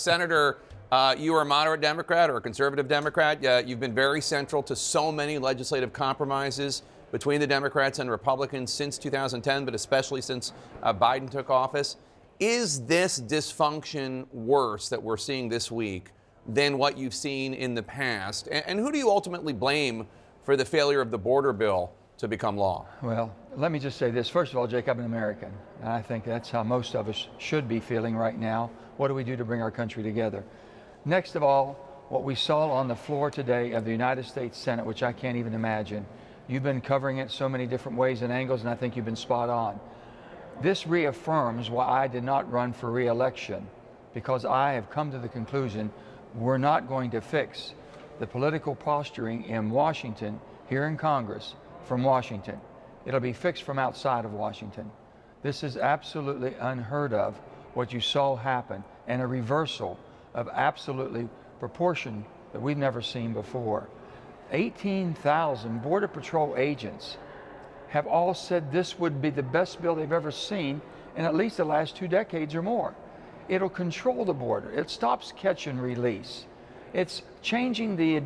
Senator, you are a moderate Democrat or a conservative Democrat. You've been very central to so many legislative compromises between the Democrats and Republicans since 2010, but especially since Biden took office. Is this dysfunction worse that we're seeing this week than what you've seen in the past? And who do you ultimately blame for the failure of the border bill to become law? Well, let me just say this. First of all, Jake, I'm an American. And I think that's how most of us should be feeling right now. What do we do to bring our country together? Next of all, what we saw on the floor today of the United States Senate, which I can't even imagine. You've been covering it so many different ways and angles, and I think you've been spot on. This reaffirms why I did not run for re-election, because I have come to the conclusion we're not going to fix the political posturing in Washington, here in Congress, from Washington. It'll be fixed from outside of Washington. This is absolutely unheard of, what you saw happen, and a reversal of absolutely proportion that we've never seen before. 18,000 Border Patrol agents have all said this would be the best bill they've ever seen in at least the last 2 decades or more. It'll control the border. It stops catch and release. It's changing the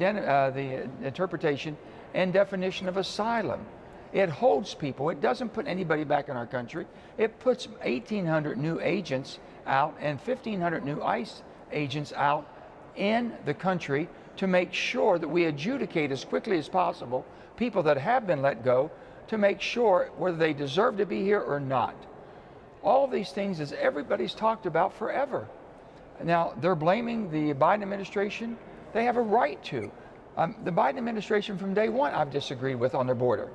interpretation and definition of asylum. It holds people. It doesn't put anybody back in our country. It puts 1,800 new agents out and 1,500 new ICE agents out in the country to make sure that we adjudicate as quickly as possible people that have been let go, to make sure whether they deserve to be here or not. All these things is everybody's talked about forever. Now, they're blaming the Biden administration. They have a right to. The Biden administration from day one I've disagreed with on their border.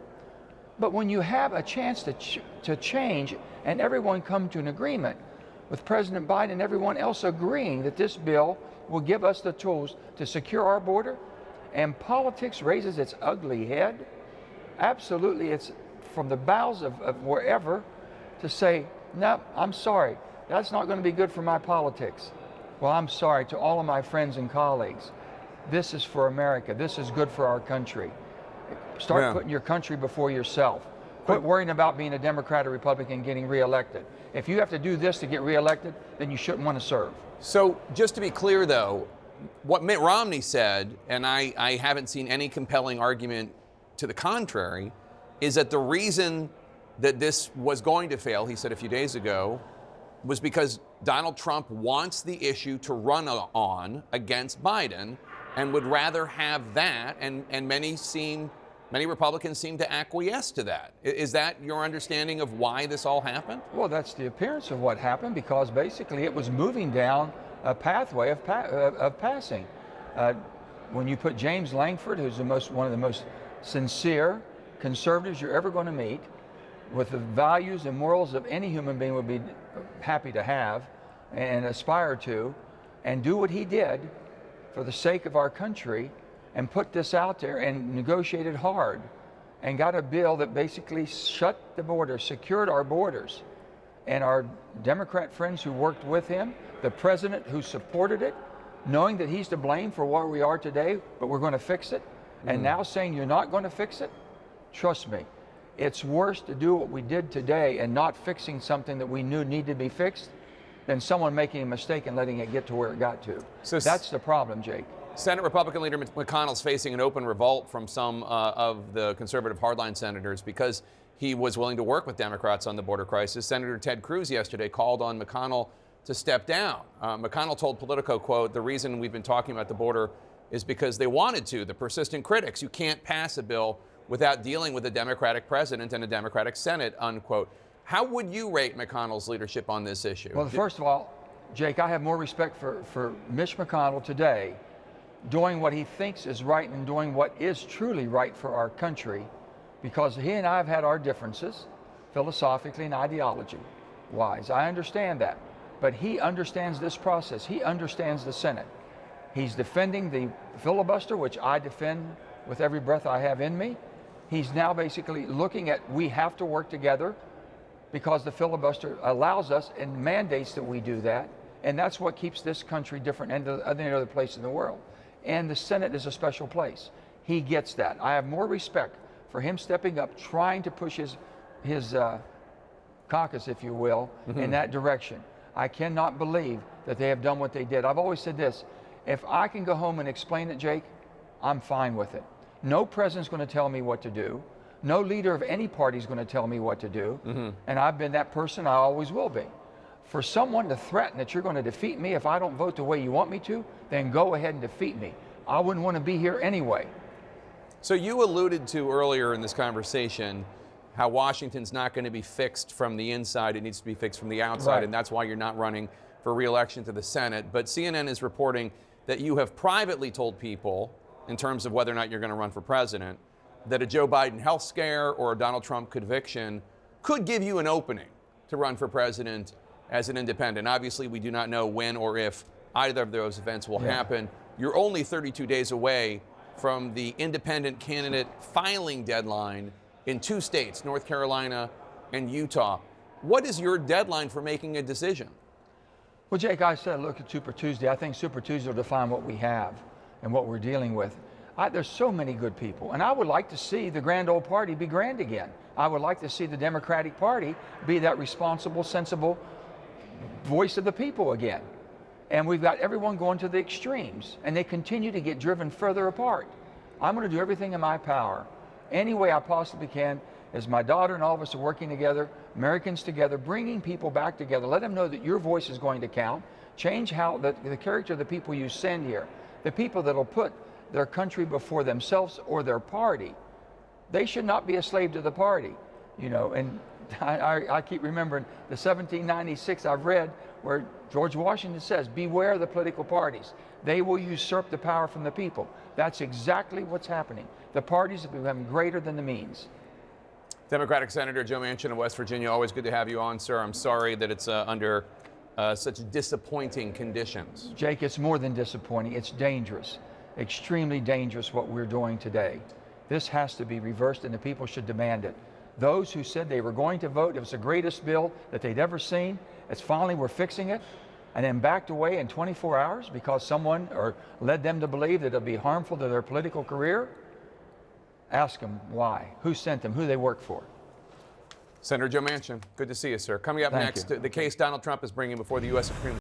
But when you have a chance to change and everyone come to an agreement with President Biden and everyone else agreeing that this bill will give us the tools to secure our border, and politics raises its ugly head, absolutely it's from the bowels of wherever to say, no, I'm sorry, that's not going to be good for my politics. Well, I'm sorry to all of my friends and colleagues. This is for America. This is good for our country. Start putting your country before yourself. Quit worrying about being a Democrat or Republican getting reelected. If you have to do this to get reelected, then you shouldn't want to serve. So just to be clear, though, what Mitt Romney said, and I haven't seen any compelling argument to the contrary, is that the reason that this was going to fail, he said a few days ago, was because Donald Trump wants the issue to run on against Biden and would rather have that, and many Republicans seem to acquiesce to that. Is that your understanding of why this all happened? Well, that's the appearance of what happened, because basically it was moving down a pathway of passing. When you put James Lankford, who's one of the most sincere conservatives you're ever going to meet, with the values and morals of any human being would be happy to have and aspire to, and do what he did for the sake of our country, and put this out there and negotiated hard and got a bill that basically shut the border, secured our borders. And our Democrat friends who worked with him, the president who supported it, knowing that he's to blame for where we are today, but we're going to fix it, and now saying you're not going to fix it, trust me, it's worse to do what we did today and not fixing something that we knew needed to be fixed than someone making a mistake and letting it get to where it got to. So that's the problem, Jake. Senate Republican leader Mitch McConnell's facing an open revolt from some of the conservative hardline senators because he was willing to work with Democrats on the border crisis. Senator Ted Cruz yesterday called on McConnell to step down. McConnell told Politico, quote, "The reason we've been talking about the border is because they wanted to, the persistent critics. You can't pass a bill without dealing with a Democratic president and a Democratic Senate," unquote. How would you rate McConnell's leadership on this issue? Well, first of all, Jake, I have more respect for Mitch McConnell today, doing what he thinks is right and doing what is truly right for our country, because he and I have had our differences philosophically and ideology-wise. I understand that. But he understands this process. He understands the Senate. He's defending the filibuster, which I defend with every breath I have in me. He's now basically looking at, we have to work together because the filibuster allows us and mandates that we do that. And that's what keeps this country different than any other place in the world. And the Senate is a special place. He gets that. I have more respect for him stepping up, trying to push his caucus, if you will, in that direction. I cannot believe that they have done what they did. I've always said this, if I can go home and explain it, Jake, I'm fine with it. No president's going to tell me what to do. No leader of any party is going to tell me what to do. And I've been that person, I always will be. For someone to threaten that you're going to defeat me if I don't vote the way you want me to, then go ahead and defeat me. I wouldn't want to be here anyway. So you alluded to earlier in this conversation how Washington's not going to be fixed from the inside, it needs to be fixed from the outside, Right. and that's why you're not running for re-election to the Senate. But CNN is reporting that you have privately told people, in terms of whether or not you're going to run for president, that a Joe Biden health scare or a Donald Trump conviction could give you an opening to run for president as an independent. Obviously, we do not know when or if either of those events will happen. You're only 32 days away from the independent candidate filing deadline in 2 states, North Carolina and Utah. What is your deadline for making a decision? Well, Jake, I said look at Super Tuesday. I think Super Tuesday will define what we have and what we're dealing with. There's so many good people, and I would like to see the grand old party be grand again. I would like to see the Democratic Party be that responsible, sensible voice of the people again. And we've got everyone going to the extremes, and they continue to get driven further apart. I'm going to do everything in my power, any way I possibly can, as my daughter and all of us are working together, Americans together, bringing people back together. Let them know that your voice is going to count. Change how the character of the people you send here, the people that will put their country before themselves or their party. They should not be a slave to the party, you know. And I keep remembering the 1796 I've read where George Washington says, beware the political parties. They will usurp the power from the people. That's exactly what's happening. The parties have become greater than the means. Democratic Senator Joe Manchin of West Virginia, always good to have you on, sir. I'm sorry that it's under such disappointing conditions. Jake, it's more than disappointing. It's dangerous, extremely dangerous what we're doing today. This has to be reversed, and the people should demand it. Those who said they were going to vote, it was the greatest bill that they'd ever seen. It's finally we're fixing it, and then backed away in 24 hours because someone or led them to believe that it'll be harmful to their political career. Ask them why, who sent them, who they work for. Senator Joe Manchin, good to see you, sir. Coming up Thank next, you. the case Donald Trump is bringing before the U.S. Supreme